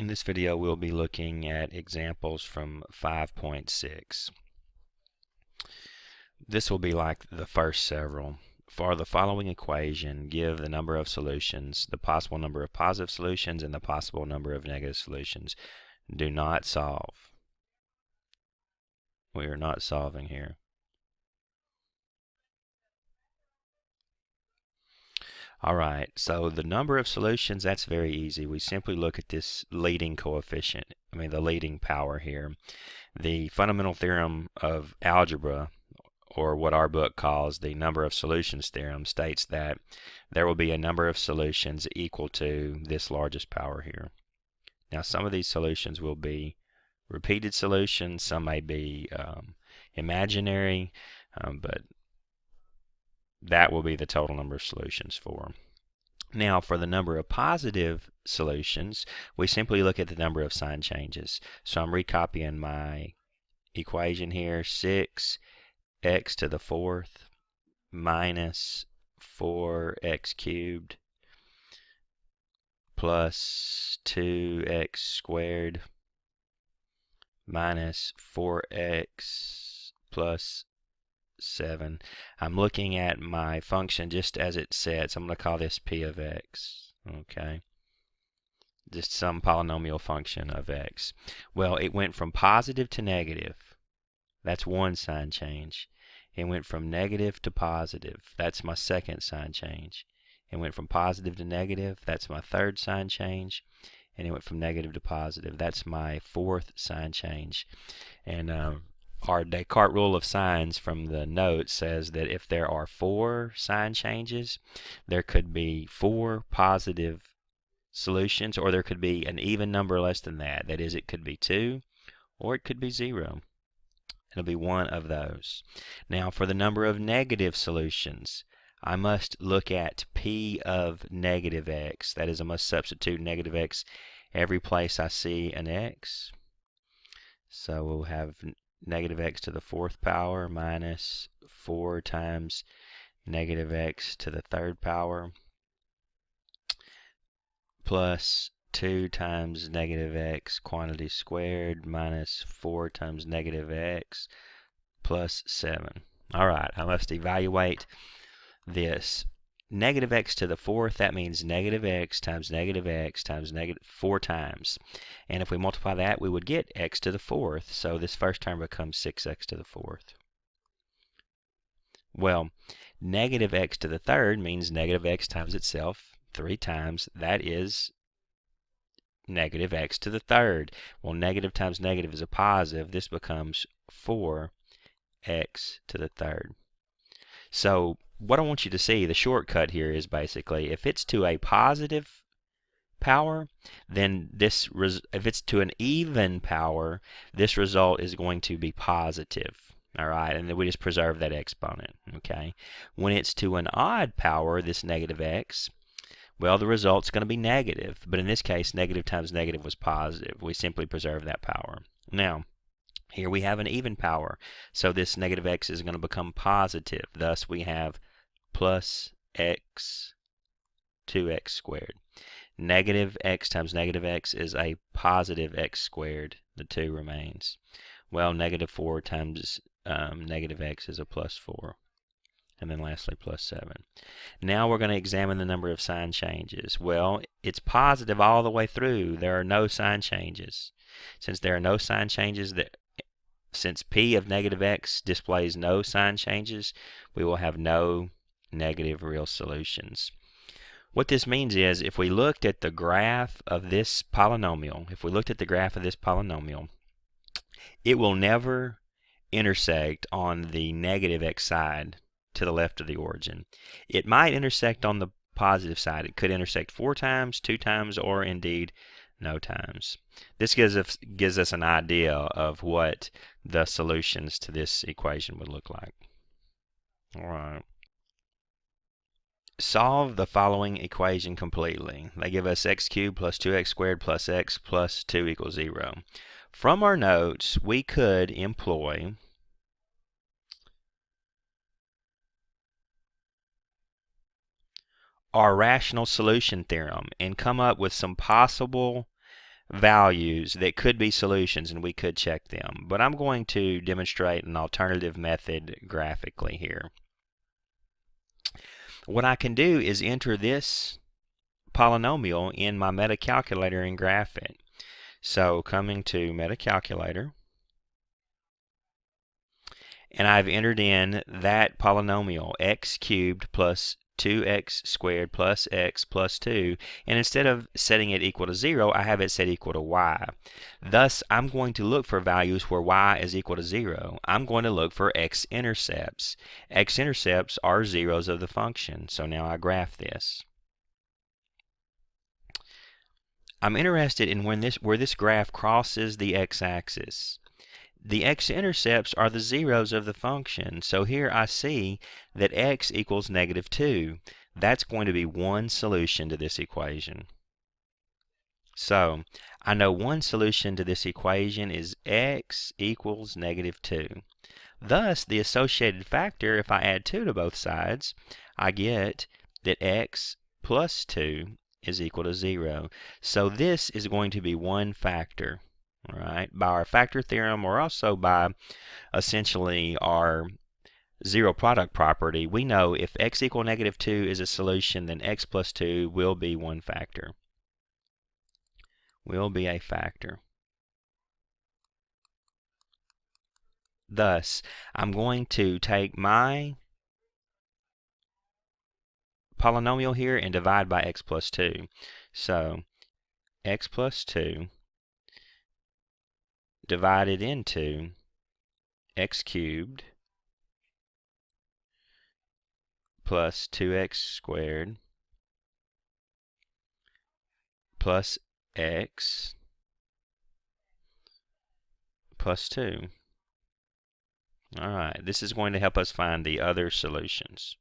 In this video, we'll be looking at examples from 5.6. This will be like the first several. For the following equation, give the number of solutions, the possible number of positive solutions, and the possible number of negative solutions. Do not solve. We are not solving here. Alright, so the number of solutions, that's very easy. We simply look at this leading coefficient, the leading power here. The fundamental theorem of algebra, or what our book calls the number of solutions theorem, states that there will be a number of solutions equal to this largest power here. Now some of these solutions will be repeated solutions, some may be imaginary, but that will be the total number of solutions for. Now for the number of positive solutions, we simply look at the number of sign changes. So I'm recopying my equation here, 6x to the 4th minus 4x cubed plus 2x squared minus 4x plus 7. I'm looking at my function just as it sets. I'm going to call this p of x. Okay, just some polynomial function of x. Well, it went from positive to negative. That's one sign change. It went from negative to positive. That's my second sign change. It went from positive to negative. That's my third sign change. And it went from negative to positive. That's my fourth sign change. And our Descartes rule of signs from the note says that if there are 4 sign changes, there could be 4 positive solutions, or there could be an even number less than that. That is, it could be 2 or it could be 0. It'll be one of those. Now for the number of negative solutions, I must look at p of negative x. That is, I must substitute negative x every place I see an x. So we'll have negative x to the 4th power minus 4 times negative x to the 3rd power plus 2 times negative x quantity squared minus 4 times negative x plus 7. Alright, I must evaluate this. Negative x to the 4th, that means negative x times negative 4 times. And if we multiply that, we would get x to the 4th. So this first term becomes 6x to the 4th. Well, negative x to the 3rd means negative x times itself 3 times. That is negative x to the 3rd. Well, negative times negative is a positive. This becomes 4x to the 3rd. So what I want you to see, the shortcut here is basically, if it's to a positive power, then if it's to an even power, this result is going to be positive. Alright, and then we just preserve that exponent. Okay, when it's to an odd power, this negative x, well, the result's going to be negative, but in this case, negative times negative was positive. We simply preserve that power. Now, here we have an even power, so this negative x is going to become positive. Thus, we have plus x 2x squared. Negative x times negative x is a positive x squared. The 2 remains. Well, negative 4 times negative x is a plus 4. And then lastly, plus 7. Now we're going to examine the number of sign changes. Well, it's positive all the way through. There are no sign changes. Since there are no sign changes, since p of negative x displays no sign changes, we will have no negative real solutions. What this means is, if we looked at the graph of this polynomial, it will never intersect on the negative x side to the left of the origin. It might intersect on the positive side. It could intersect 4 times, 2 times, or indeed no times. This gives us an idea of what the solutions to this equation would look like. Alright. Solve the following equation completely. They give us x cubed plus 2x squared plus x plus 2 equals 0. From our notes, we could employ our rational solution theorem and come up with some possible values that could be solutions, and we could check them. But I'm going to demonstrate an alternative method graphically here. What I can do is enter this polynomial in my meta-calculator and graph it. So coming to meta-calculator, and I've entered in that polynomial, x cubed plus 2x squared plus x plus 2, and instead of setting it equal to 0, I have it set equal to y. Thus, I'm going to look for values where y is equal to 0. I'm going to look for x-intercepts. X-intercepts are zeros of the function, so now I graph this. I'm interested in where this graph crosses the x-axis. The x-intercepts are the zeros of the function, so here I see that x equals -2. That's going to be one solution to this equation. So I know one solution to this equation is x equals -2. Thus, the associated factor, if I add 2 to both sides, I get that x plus 2 is equal to 0. So this is going to be one factor. All right, by our factor theorem, or also by essentially our zero product property, we know if x equal -2 is a solution, then x plus 2 will be one factor. Will be a factor. Thus, I'm going to take my polynomial here and divide by x plus 2. So x plus 2 divided into x cubed plus 2x squared plus x plus 2. Alright, this is going to help us find the other solutions.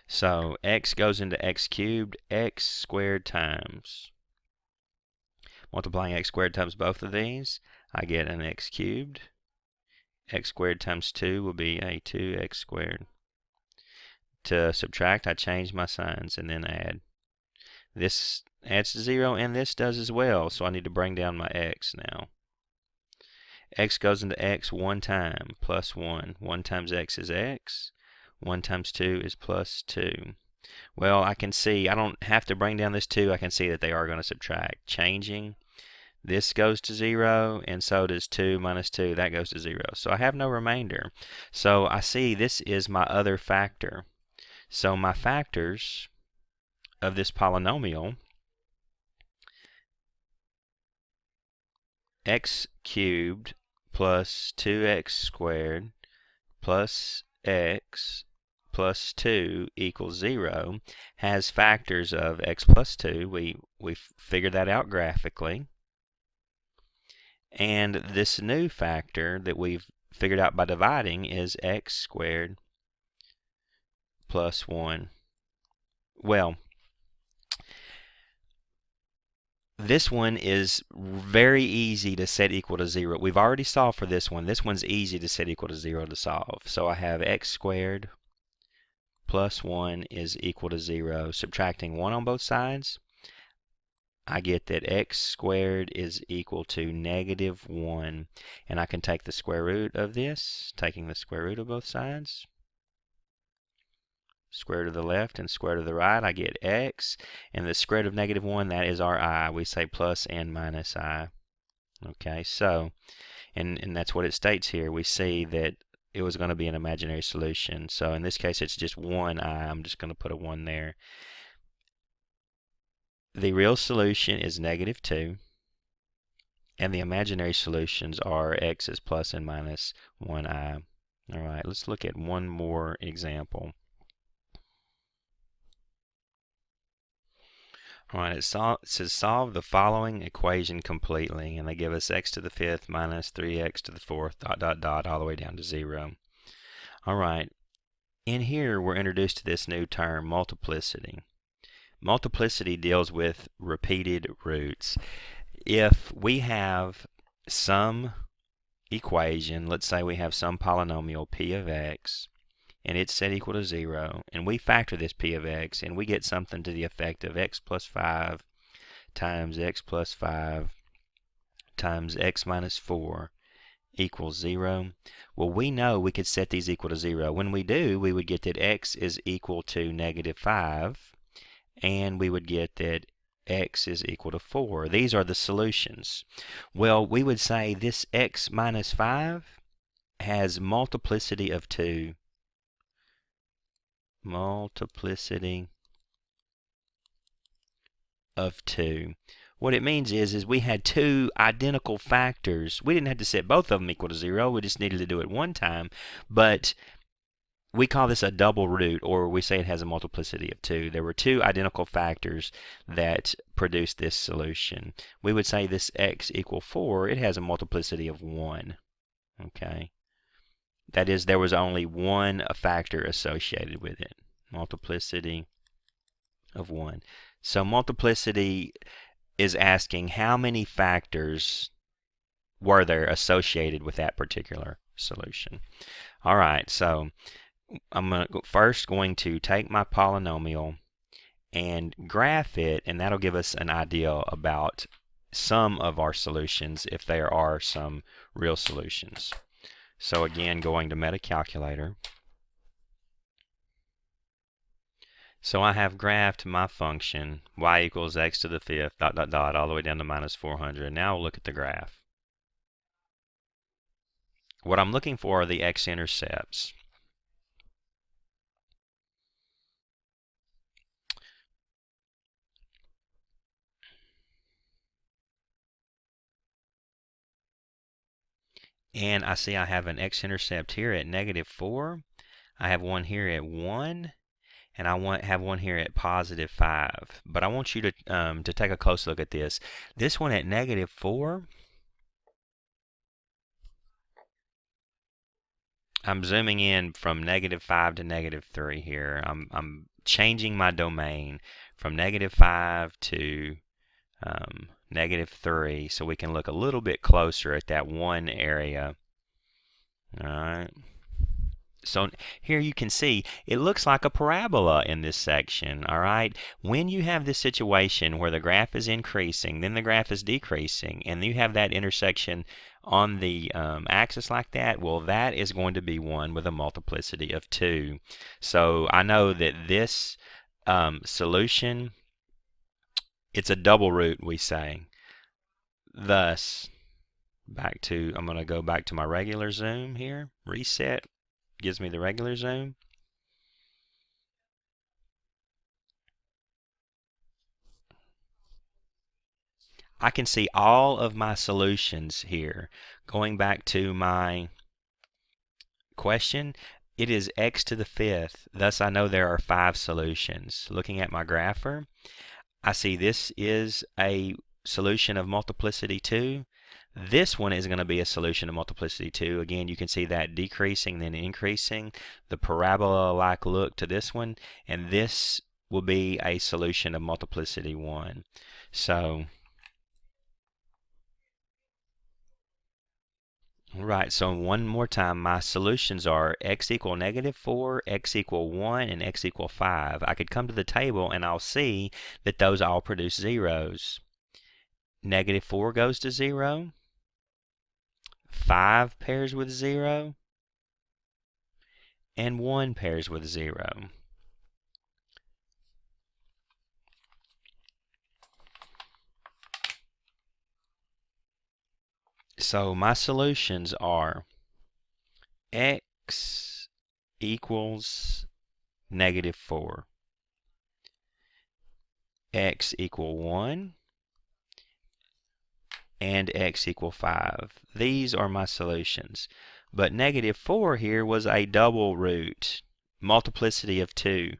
So x goes into x cubed, x squared times. Multiplying x squared times both of these, I get an x cubed. X squared times 2 will be a 2x squared. To subtract, I change my signs and then add. This adds to 0 and this does as well, so I need to bring down my x now. X goes into x one time, plus 1. 1 times x is x. 1 times 2 is plus 2. Well, I can see, I don't have to bring down this 2. I can see that they are going to subtract. Changing, this goes to 0, and so does 2 minus 2. That goes to 0. So I have no remainder. So I see this is my other factor. So my factors of this polynomial, x cubed plus 2x squared plus x plus 2 equals 0, has factors of x plus 2. We figured that out graphically. And this new factor that we've figured out by dividing is x squared plus 1. Well, this one is very easy to set equal to 0. We've already solved for this one. This one's easy to set equal to 0 to solve. So I have x squared plus 1 is equal to 0. Subtracting 1 on both sides, I get that x squared is equal to -1. And I can take the square root of this, taking the square root of both sides. Square root of the left and square root of the right, I get x. And the square root of -1, that is our I. We say plus and minus I. Okay, so, and that's what it states here. We see that it was going to be an imaginary solution. So in this case, it's just 1 I. I'm just going to put a 1 there. The real solution is -2, and the imaginary solutions are x is plus and minus 1i. All right, let's look at one more example. All right, it says solve the following equation completely, and they give us x to the 5th minus 3x to the 4th, ... all the way down to 0. All right, in here we're introduced to this new term, multiplicity. Multiplicity deals with repeated roots. If we have some equation, let's say we have some polynomial p of x, and it's set equal to 0, and we factor this p of x, and we get something to the effect of x plus 5 times x plus 5 times x minus 4 equals 0. Well, we know we could set these equal to 0. When we do, we would get that x is equal to negative 5, and we would get that x is equal to 4. These are the solutions. Well, we would say this x minus 5 has multiplicity of 2. Multiplicity of 2. What it means is we had two identical factors. We didn't have to set both of them equal to 0. We just needed to do it one time. But we call this a double root, or we say it has a multiplicity of 2. There were two identical factors that produced this solution. We would say this x equal 4, it has a multiplicity of 1. Okay? That is, there was only one factor associated with it. Multiplicity of 1. So multiplicity is asking how many factors were there associated with that particular solution. All right, so I'm first going to take my polynomial and graph it, and that'll give us an idea about some of our solutions if there are some real solutions. So again, going to MetaCalculator. So I have graphed my function y equals x to the 5th dot dot dot all the way down to minus 400. Now we'll look at the graph. What I'm looking for are the x-intercepts. And I see I have an x-intercept here at negative 4. I have one here at 1. And I have one here at positive 5. But I want you to take a close look at this. This one at negative 4, I'm zooming in from negative 5 to negative 3 here. I'm changing my domain from negative 5 to negative 3 so we can look a little bit closer at that one area. All right. So here you can see it looks like a parabola in this section, all right? When you have this situation where the graph is increasing, then the graph is decreasing, and you have that intersection on the axis like that, well, that is going to be one with a multiplicity of 2. So I know that this solution, it's a double root, we say. Thus, I'm going to go back to my regular zoom here, reset. Gives me the regular zoom. I can see all of my solutions here. Going back to my question, it is x to the 5th. Thus, I know there are 5 solutions. Looking at my grapher, I see this is a solution of multiplicity 2. This one is going to be a solution of multiplicity 2. Again, you can see that decreasing, then increasing, the parabola-like look to this one, and this will be a solution of multiplicity 1. So, right, so one more time, my solutions are x equal negative 4, x equal 1, and x equal 5. I could come to the table and I'll see that those all produce zeros. Negative 4 goes to 0. 5 pairs with 0, and 1 pairs with 0. So my solutions are x equals negative 4, x equal 1, and x equal 5. These are my solutions. But negative 4 here was a double root, multiplicity of 2.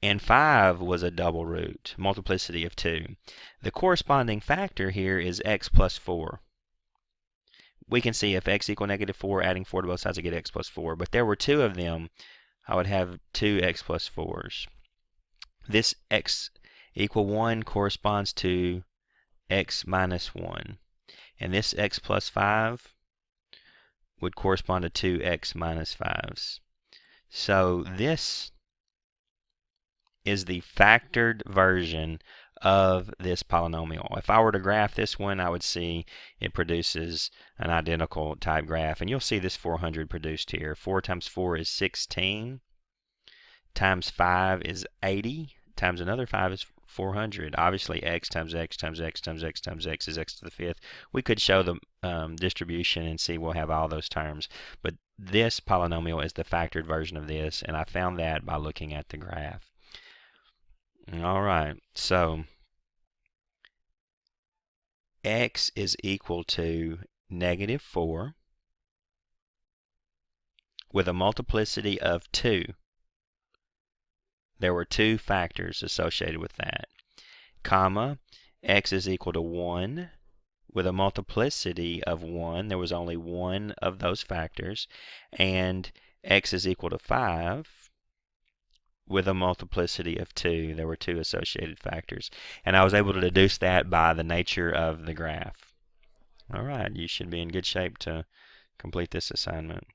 And 5 was a double root, multiplicity of 2. The corresponding factor here is x plus 4. We can see if x equal negative 4, adding 4 to both sides, I get x plus 4. But there were 2 of them, I would have 2 x plus 4s. This x equal 1 corresponds to x minus 1. And this x plus 5 would correspond to 2x minus 5s. So this is the factored version of this polynomial. If I were to graph this one, I would see it produces an identical type graph. And you'll see this 400 produced here. 4 times 4 is 16. Times 5 is 80. Times another 5 is 400. Obviously, x times x times x times x times x is x to the fifth. We could show the distribution and see we'll have all those terms. But this polynomial is the factored version of this, and I found that by looking at the graph. All right, so x is equal to -4 with a multiplicity of 2. There were 2 factors associated with that, comma, x is equal to 1 with a multiplicity of 1. There was only one of those factors, and x is equal to 5 with a multiplicity of 2. There were 2 associated factors, and I was able to deduce that by the nature of the graph. All right, you should be in good shape to complete this assignment.